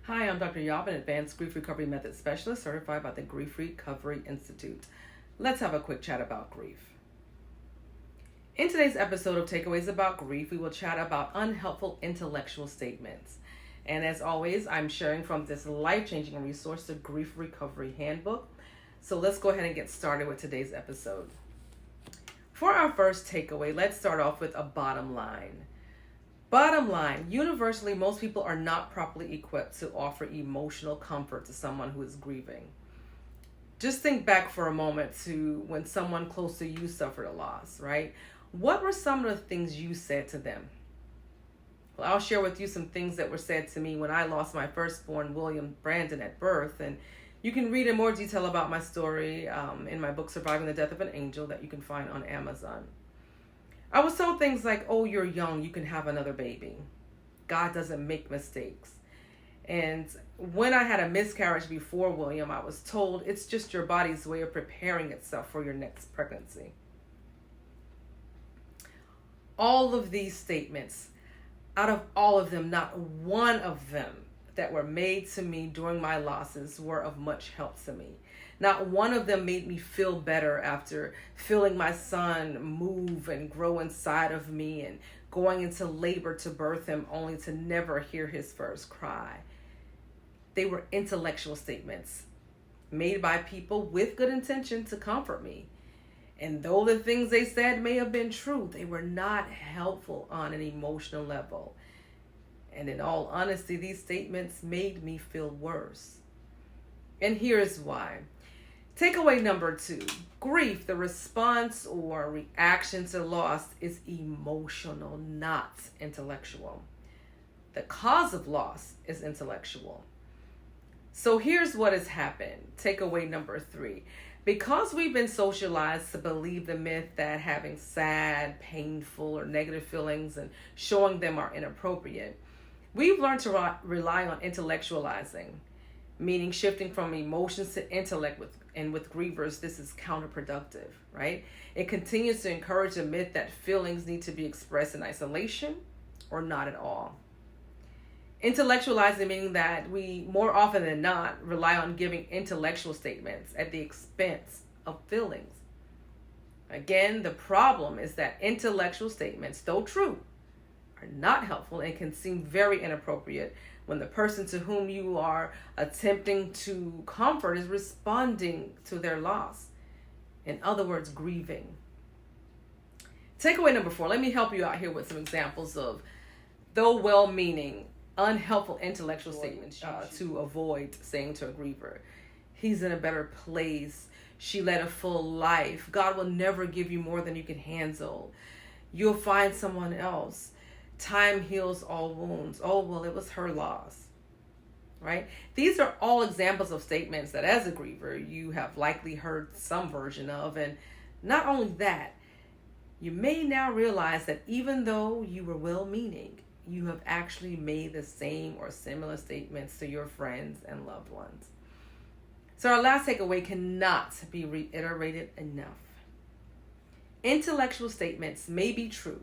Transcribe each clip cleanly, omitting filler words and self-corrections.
Hi, I'm Dr. Yopp, an advanced grief recovery method specialist certified by the Grief Recovery Institute. Let's have a quick chat about grief. In today's episode of Takeaways About Grief, we will chat about unhelpful intellectual statements. And as always, I'm sharing from this life-changing resource, the Grief Recovery Handbook. So let's go ahead and get started with today's episode. For our first takeaway, let's start off with a bottom line. Bottom line, universally, most people are not properly equipped to offer emotional comfort to someone who is grieving. Just think back for a moment to when someone close to you suffered a loss, right? What were some of the things you said to them? Well, I'll share with you some things that were said to me when I lost my firstborn, William Brandon, at birth. And you can read in more detail about my story in my book, Surviving the Death of an Angel, that you can find on Amazon. I was told things like, oh, you're young, you can have another baby. God doesn't make mistakes. And when I had a miscarriage before William, I was told it's just your body's way of preparing itself for your next pregnancy. All of these statements, out of all of them, not one of them that were made to me during my losses were of much help to me. Not one of them made me feel better after feeling my son move and grow inside of me and going into labor to birth him only to never hear his first cry. They were intellectual statements made by people with good intention to comfort me. And though the things they said may have been true, they were not helpful on an emotional level. And in all honesty, these statements made me feel worse. And here's why. Takeaway number 2, grief, the response or reaction to loss, is emotional, not intellectual. The cause of loss is intellectual. So here's what has happened. Takeaway number 3. Because we've been socialized to believe the myth that having sad, painful, or negative feelings and showing them are inappropriate, we've learned to rely on intellectualizing, meaning shifting from emotions to intellect. With grievers, this is counterproductive, right? It continues to encourage a myth that feelings need to be expressed in isolation or not at all. Intellectualizing, meaning that we more often than not rely on giving intellectual statements at the expense of feelings. Again, the problem is that intellectual statements, though true, are not helpful and can seem very inappropriate when the person to whom you are attempting to comfort is responding to their loss. In other words, grieving. Takeaway number 4, let me help you out here with some examples of, though well-meaning, unhelpful intellectual statements to avoid saying to a griever. He's in a better place. She led a full life. God will never give you more than you can handle. You'll find someone else. Time heals all wounds. Oh, well, it was her loss, right? These are all examples of statements that as a griever, you have likely heard some version of. And not only that, you may now realize that even though you were well-meaning, you have actually made the same or similar statements to your friends and loved ones. So our last takeaway cannot be reiterated enough. Intellectual statements may be true,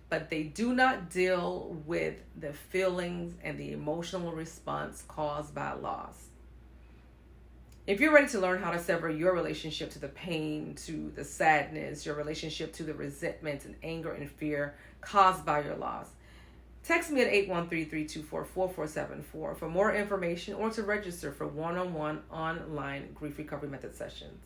but they do not deal with the feelings and the emotional response caused by loss. If you're ready to learn how to sever your relationship to the pain, to the sadness, your relationship to the resentment and anger and fear caused by your loss, text me at 813-324-4474 for more information or to register for one-on-one online grief recovery method sessions.